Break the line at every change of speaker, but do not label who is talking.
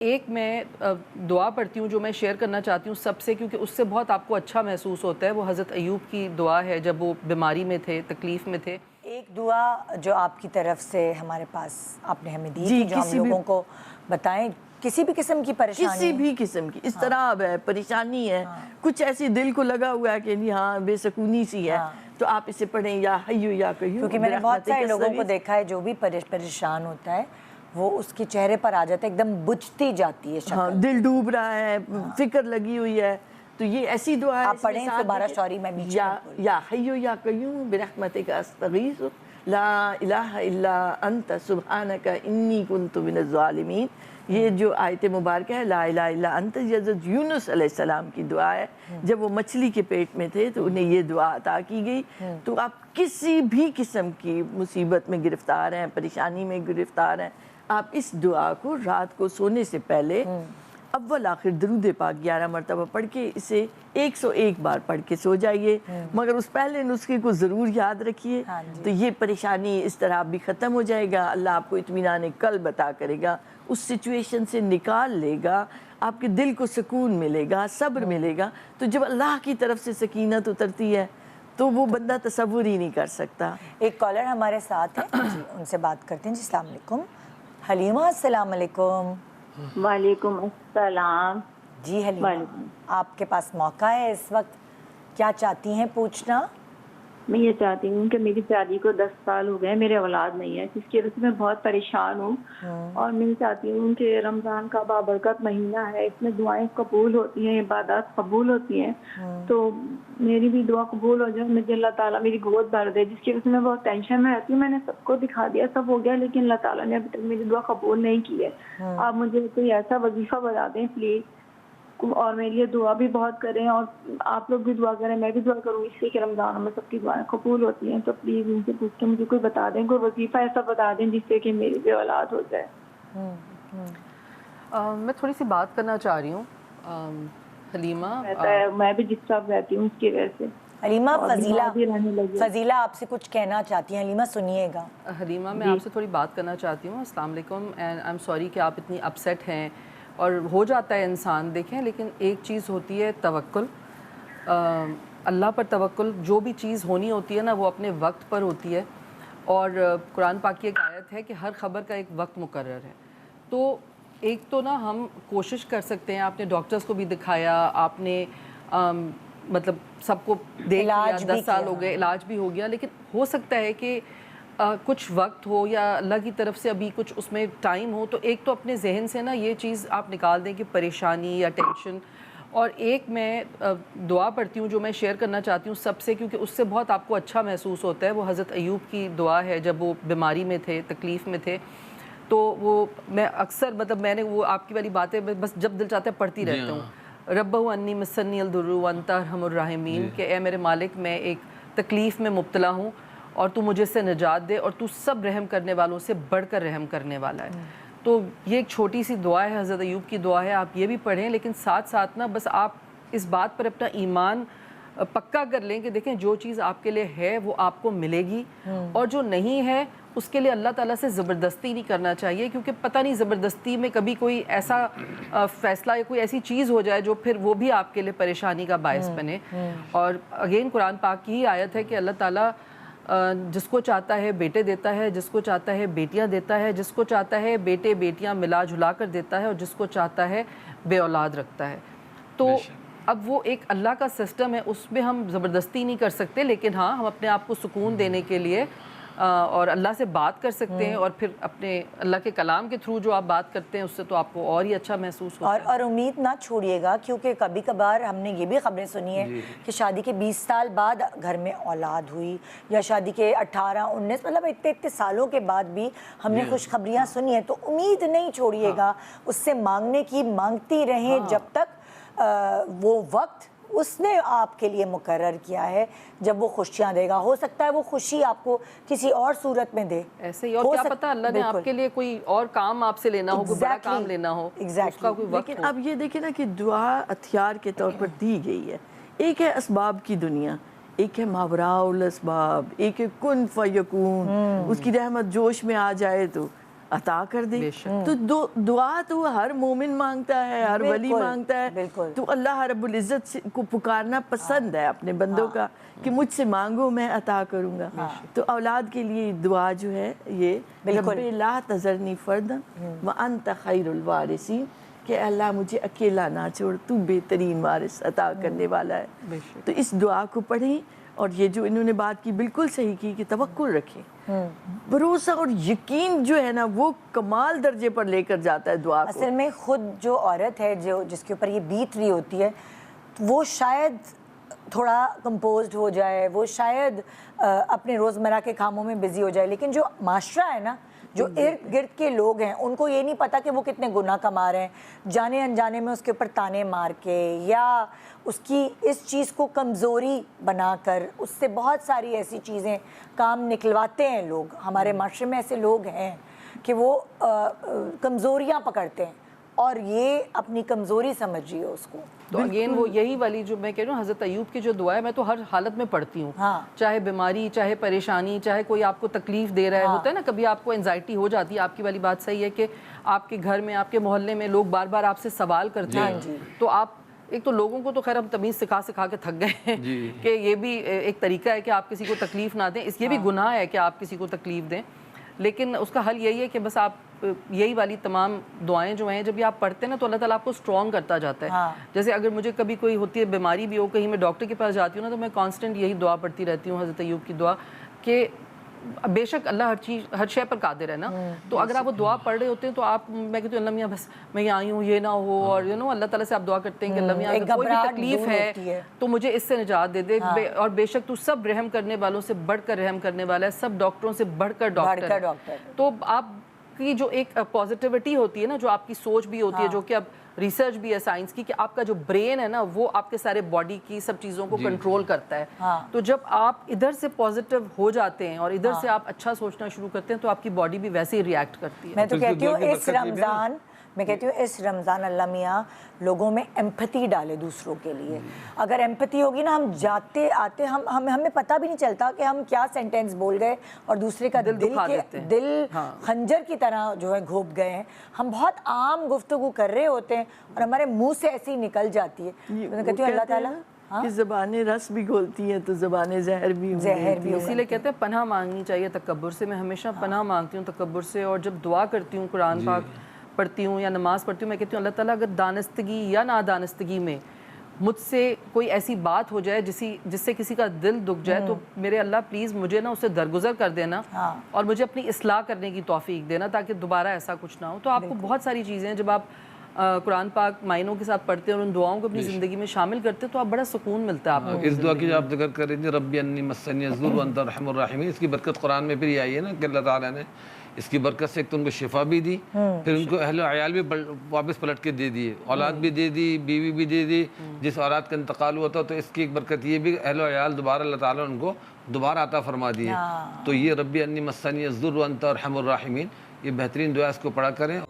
ایک میں دعا پڑھتی ہوں جو میں شیئر کرنا چاہتی ہوں سب سے، کیونکہ اس سے بہت آپ کو اچھا محسوس ہوتا ہے. وہ حضرت ایوب کی دعا ہے جب وہ بیماری میں تھے، تکلیف میں تھے.
ایک دعا جو آپ کی طرف سے ہمارے پاس آپ نے ہمیں دی
جی،
تھی، جو ہم لوگوں کو بتائیں. کسی بھی قسم کی پریشانی،
کسی بھی قسم کی اضطراب ہے، پریشانی ہے، کچھ ایسی دل کو لگا ہوا ہے کہ نہیں ہاں بے سکونی سی ہے، تو آپ اسے پڑھیں یا حیو یا قیوم.
کیونکہ میں نے بہت سارے لوگوں کو دیکھا ہے جو بھی پریشان ہوتا ہے وہ اس کے چہرے پر آ جاتا ہے، ایک دم بجھتی جاتی ہے
ہاں،
شکل.
دل ڈوب رہا ہے، فکر لگی ہوئی ہے، تو یہ ایسی دعا ہے.
آپ پڑھیں دوبارہ شوری میں بیچ میں.
یا حیو یا قیوم برحمتک استغیث لا الہ الا انت سبحانک انی کنت من الظالمین. یہ جو آیت مبارکہ ہے لا الہ الا انت، یہ حضرت یونس علیہ السلام کی دعا ہے. جب وہ مچھلی کے پیٹ میں تھے تو انہیں یہ دعا عطا کی گئی. تو آپ کسی بھی قسم کی مصیبت میں گرفتار ہیں، پریشانی میں گرفتار ہیں، آپ اس دعا کو رات کو سونے سے پہلے اول آخر درود پاک 11 مرتبہ پڑھ کے اسے 101 بار پڑھ کے سو جائیے. مگر اس پہلے نسخے کو ضرور یاد رکھیے، تو یہ پریشانی اس طرح بھی ختم ہو جائے گا. اللہ آپ کو اطمینان قلب عطا کرے گا، اس سچویشن سے نکال لے گا، آپ کے دل کو سکون ملے گا، صبر ملے گا. تو جب اللہ کی طرف سے سکینت اترتی ہے تو وہ بندہ تصور ہی نہیں کر سکتا.
ایک کالر ہمارے ساتھ ہیں، جی ان سے بات کرتے ہیں. جی السلام علیکم. حلیمہ السلام علیکم.
وعلیکم السلام.
جی حلیمہ، آپ کے پاس موقع ہے اس وقت، کیا چاہتی ہیں پوچھنا؟
میں یہ چاہتی ہوں کہ میری شادی کو 10 سال ہو گئے، میرے اولاد نہیں ہے، جس کی وجہ سے میں بہت پریشان ہوں. اور میں چاہتی ہوں کہ رمضان کا بابرکت مہینہ ہے، اس میں دعائیں قبول ہوتی ہیں، عبادات قبول ہوتی ہیں، تو میری بھی دعا قبول ہو جائے، مجھے اللہ تعالیٰ میری گود بھر دے، جس کی وجہ سے میں بہت ٹینشن میں رہتی ہوں. میں نے سب کو دکھا دیا، سب ہو گیا، لیکن اللہ تعالیٰ نے ابھی تک میری دعا قبول نہیں کی ہے. آپ مجھے کوئی ایسا وظیفہ بتا دیں پلیز، اور میرے لیے دعا بھی بہت کریں، اور آپ لوگ بھی دعا کریں، میں بھی دعا کروں اس لیے کہ رمضان میں سب کی دعائیں قبول ہوتی ہیں. تو پلیز ان سے پوچھ کے مجھے کوئی بتا دیں، کوئی وظیفہ ایسا بتا دیں جس سے کہ میری بھی اولاد ہو جائے.
میں تھوڑی سی بات کرنا چاہ رہی ہوں حلیمہ.
میں بھی جس طرح رہتی ہوں اس کی وجہ سے.
حلیمہ فضیلہ آپ سے کچھ کہنا چاہتی ہیں. حلیمہ سنیے گا.
حلیمہ میں آپ سے تھوڑی بات کرنا چاہتی ہوں. السلام علیکم، اینڈ آئی ایم سوری کہ آپ اتنی اپسیٹ ہیں، اور ہو جاتا ہے انسان. دیکھیں لیکن ایک چیز ہوتی ہے توکل، اللہ پر توکل. جو بھی چیز ہونی ہوتی ہے نا وہ اپنے وقت پر ہوتی ہے، اور قرآن پاک کی ایک آیت ہے کہ ہر خبر کا ایک وقت مقرر ہے. تو ایک تو نا ہم کوشش کر سکتے ہیں، آپ نے ڈاکٹرز کو بھی دکھایا، آپ نے مطلب سب کو دیکھ لیا، 10 سال ہو گئے، علاج بھی ہو گیا، لیکن ہو سکتا ہے کہ کچھ وقت ہو یا اللہ کی طرف سے ابھی کچھ اس میں ٹائم ہو. تو ایک تو اپنے ذہن سے نا یہ چیز آپ نکال دیں کہ پریشانی یا ٹینشن. اور ایک میں دعا پڑھتی ہوں جو میں شیئر کرنا چاہتی ہوں سب سے، کیونکہ اس سے بہت آپ کو اچھا محسوس ہوتا ہے. وہ حضرت ایوب کی دعا ہے جب وہ بیماری میں تھے، تکلیف میں تھے. تو وہ میں اکثر مطلب میں نے وہ آپ کی والی باتیں بس جب دل چاہتا ہے پڑھتی رہتا ہوں. ربہ انی مسنی الضر وانت ارحم الراحمین، کہ اے میرے مالک میں ایک تکلیف میں مبتلا ہوں اور تو مجھے سے نجات دے، اور تو سب رحم کرنے والوں سے بڑھ کر رحم کرنے والا ہے. تو یہ ایک چھوٹی سی دعا ہے، حضرت ایوب کی دعا ہے، آپ یہ بھی پڑھیں. لیکن ساتھ ساتھ نا بس آپ اس بات پر اپنا ایمان پکا کر لیں کہ دیکھیں جو چیز آپ کے لیے ہے وہ آپ کو ملے گی، اور جو نہیں ہے اس کے لیے اللہ تعالیٰ سے زبردستی نہیں کرنا چاہیے. کیونکہ پتہ نہیں زبردستی میں کبھی کوئی ایسا فیصلہ یا کوئی ایسی چیز ہو جائے جو پھر وہ بھی آپ کے لیے پریشانی کا باعث بنے. اور اگین قرآن پاک کی ہی آیت ہے کہ اللہ تعالیٰ جس کو چاہتا ہے بیٹے دیتا ہے، جس کو چاہتا ہے بیٹیاں دیتا ہے، جس کو چاہتا ہے بیٹے بیٹیاں ملا جلا کر دیتا ہے، اور جس کو چاہتا ہے بے اولاد رکھتا ہے. تو اب وہ ایک اللہ کا سسٹم ہے، اس میں ہم زبردستی نہیں کر سکتے. لیکن ہاں ہم اپنے آپ کو سکون دینے کے لیے اور اللہ سے بات کر سکتے ہیں، اور پھر اپنے اللہ کے کلام کے تھرو جو آپ بات کرتے ہیں اس سے تو آپ کو اور ہی اچھا محسوس ہوتا ہے.
اور امید نہ چھوڑیے گا، کیونکہ کبھی کبھار ہم نے یہ بھی خبریں سنی ہیں کہ شادی کے 20 سال بعد گھر میں اولاد ہوئی، یا شادی کے 18 19 مطلب اتنے سالوں کے بعد بھی ہم نے خوشخبریاں سنی ہیں. تو امید نہیں چھوڑیے گا، اس سے مانگنے کی مانگتی رہیں جب تک وہ وقت اس نے آپ کے لیے مقرر کیا ہے جب وہ خوشیاں دے گا. ہو سکتا ہے وہ خوشی آپ کو کسی اور صورت میں دے
ایسے ہی، اور کیا پتہ اللہ نے آپ کے لیے کوئی اور کام آپ سے لینا ہو، کوئی بڑا کام لینا ہو، اس کا کوئی وقت ہو.
لیکن اب یہ دیکھیں نا کہ دعا ہتھیار کے طور پر دی گئی ہے. ایک ہے اسباب کی دنیا، ایک ہے ماوراء الاسباب، ایک ہے کن فیکون. اس کی رحمت جوش میں آ جائے تو عطا کر دے.
بے شک.
تو دعا تو ہر مومن مانگتا ہے, ہر ولی
بالکل،
مانگتا ہے.
بالکل.
تو اللہ رب العزت کو پکارنا پسند ہے اپنے بندوں کا کہ مجھ سے مانگو میں عطا کروں گا. تو اولاد کے لیے دعا جو ہے یہ
بالکل.
رب لا تذرنی فردا وانت خیر الوارثین, کہ اللہ مجھے اکیلا نہ چھوڑ, تو بہترین وارث عطا کرنے والا ہے.
بے شک.
تو اس دعا کو پڑھیں, اور یہ جو انہوں نے بات کی بالکل صحیح کی کہ توکل رکھیں. بھروسہ اور یقین جو ہے نا وہ کمال درجے پر لے کر جاتا ہے دعا کو.
اصل میں خود جو عورت ہے جو جس کے اوپر یہ بیت رہی ہوتی ہے وہ شاید تھوڑا کمپوزڈ ہو جائے, وہ شاید اپنے روزمرہ کے کاموں میں بزی ہو جائے, لیکن جو معاشرہ ہے نا, جو ارد گرد کے لوگ ہیں, ان کو یہ نہیں پتا کہ وہ کتنے گناہ کما رہے ہیں, جانے انجانے میں اس کے اوپر تانے مار کے یا اس کی اس چیز کو کمزوری بنا کر اس سے بہت ساری ایسی چیزیں کام نکلواتے ہیں لوگ. ہمارے معاشرے میں ایسے لوگ ہیں کہ وہ کمزوریاں پکڑتے ہیں اور یہ اپنی کمزوری سمجھ رہی ہے اس کو.
تو اگین وہ یہی والی جو میں کہہ رہی ہوں, حضرت ایوب کی جو دعا ہے میں تو ہر حالت میں پڑھتی ہوں, چاہے بیماری, چاہے پریشانی, چاہے کوئی آپ کو تکلیف دے رہا ہے. ہوتا ہے نا کبھی آپ کو انزائٹی ہو جاتی ہے, آپ کی والی بات صحیح ہے کہ آپ کے گھر میں, آپ کے محلے میں لوگ بار بار آپ سے سوال کرتے ہیں, تو آپ ایک تو لوگوں کو تو خیر ہم تمیز سکھا کے تھک گئے ہیں کہ یہ بھی ایک طریقہ ہے کہ آپ کسی کو تکلیف نہ دیں, یہ بھی گناہ ہے کہ آپ کسی کو تکلیف دیں, لیکن اس کا حل یہی ہے کہ بس آپ یہی والی تمام دعائیں جو ہیں جب یہ آپ پڑھتے ہیں نا تو اللہ تعالیٰ آپ کو اسٹرانگ کرتا جاتا ہے. جیسے اگر مجھے کبھی کوئی ہوتی ہے بیماری بھی ہو, کہیں میں ڈاکٹر کے پاس جاتی ہوں نا, تو میں کانسٹنٹ یہی دعا پڑھتی رہتی ہوں, حضرت ایوب کی دعا, کہ بے شک اللہ ہر شے پر قادر ہے نا. تو اگر آپ وہ دعا پڑھ رہے ہوتے ہیں تو آپ, میں کہتی ہوں اللہ میاں بس میں یہ آئی ہوں یہ نہ ہو, اور اللہ تعالیٰ سے آپ دعا کرتے ہیں کہ اللہ میاں اگر کوئی بھی تکلیف ہے تو مجھے اس سے نجات دے دے, اور بے شک تو سب رحم کرنے والوں سے بڑھ کر رحم کرنے والا ہے, سب ڈاکٹروں سے بڑھ کر ڈاکٹر ہے. تو آپ کی جو ایک پازیٹیوٹی ہوتی ہے نا, جو آپ کی سوچ بھی ہوتی ہے, جو کہ اب ریسرچ بھی ہے سائنس کی, کہ آپ کا جو برین ہے نا وہ آپ کے سارے باڈی کی سب چیزوں کو کنٹرول کرتا ہے. تو جب آپ ادھر سے پازیٹیو ہو جاتے ہیں اور ادھر سے آپ اچھا سوچنا شروع کرتے ہیں تو آپ کی باڈی بھی ویسے ہی ریئیکٹ کرتی ہے.
میں تو کہتی ہوں اس رمضان اللہ میاں لوگوں میں ایمپتھی ڈالے دوسروں کے لیے. اگر ایمپتھی ہوگی نا, ہم جاتے آتے ہمیں پتہ بھی نہیں چلتا کہ ہم کیا سینٹینس بول گئے اور دوسرے کا دل خنجر کی طرح جو ہے گھوپ گئے ہیں. ہم بہت عام گفتگو کر رہے ہوتے ہیں اور ہمارے منہ سے ایسی نکل جاتی ہے. میں کہتی ہوں اللہ تعالیٰ
کہ زبانیں رس بھی گھولتی ہیں تو زبانیں زہر بھی
اسی لیے کہتے ہیں پناہ مانگنی چاہیے تکبر سے. میں ہمیشہ پناہ مانگتی ہوں تکبر سے, اور جب دعا کرتی ہوں, قرآن پاک پڑھتی ہوں یا نماز پڑھتی ہوں, میں کہتی ہوں اللہ تعالیٰ اگر دانستگی یا نادانستگی میں مجھ سے کوئی ایسی بات ہو جائے جس سے کسی کا دل دکھ جائے, تو میرے اللہ پلیز مجھے نا اسے درگزر کر دینا اور مجھے اپنی اصلاح کرنے کی توفیق دینا تاکہ دوبارہ ایسا کچھ نہ ہو. تو آپ کو بہت ساری چیزیں ہیں جب آپ قرآن پاک معنوں کے ساتھ پڑھتے ہیں اور ان دعاؤں کو اپنی زندگی میں شامل کرتے ہیں تو آپ بڑا سکون ملتا ہے آپ کو.
اس دعا کی جو آپ ذکر کر رہی تھیں ربی انی مسنی الضر وانت ارحم الراحمین, اس کی برکت قرآن میں پھر یہ آئی ہے نا کہ اللہ تعالیٰ نے اس کی برکت سے ایک تو ان کو شفا بھی دی, پھر ان کو اہل و عیال بھی واپس پلٹ کے دے دیے, اولاد بھی دے دی, بیوی بھی دے دی. جس اولاد کا انتقال ہوا تھا تو اس کی ایک برکت یہ بھی اہل و عیال دوبارہ اللہ تعالیٰ نے ان کو دوبارہ عطا فرما دیے. تو یہ ربی انی مسنی الضر وانت ارحم الراحمین, یہ بہترین دعا, اس کو پڑھا کریں.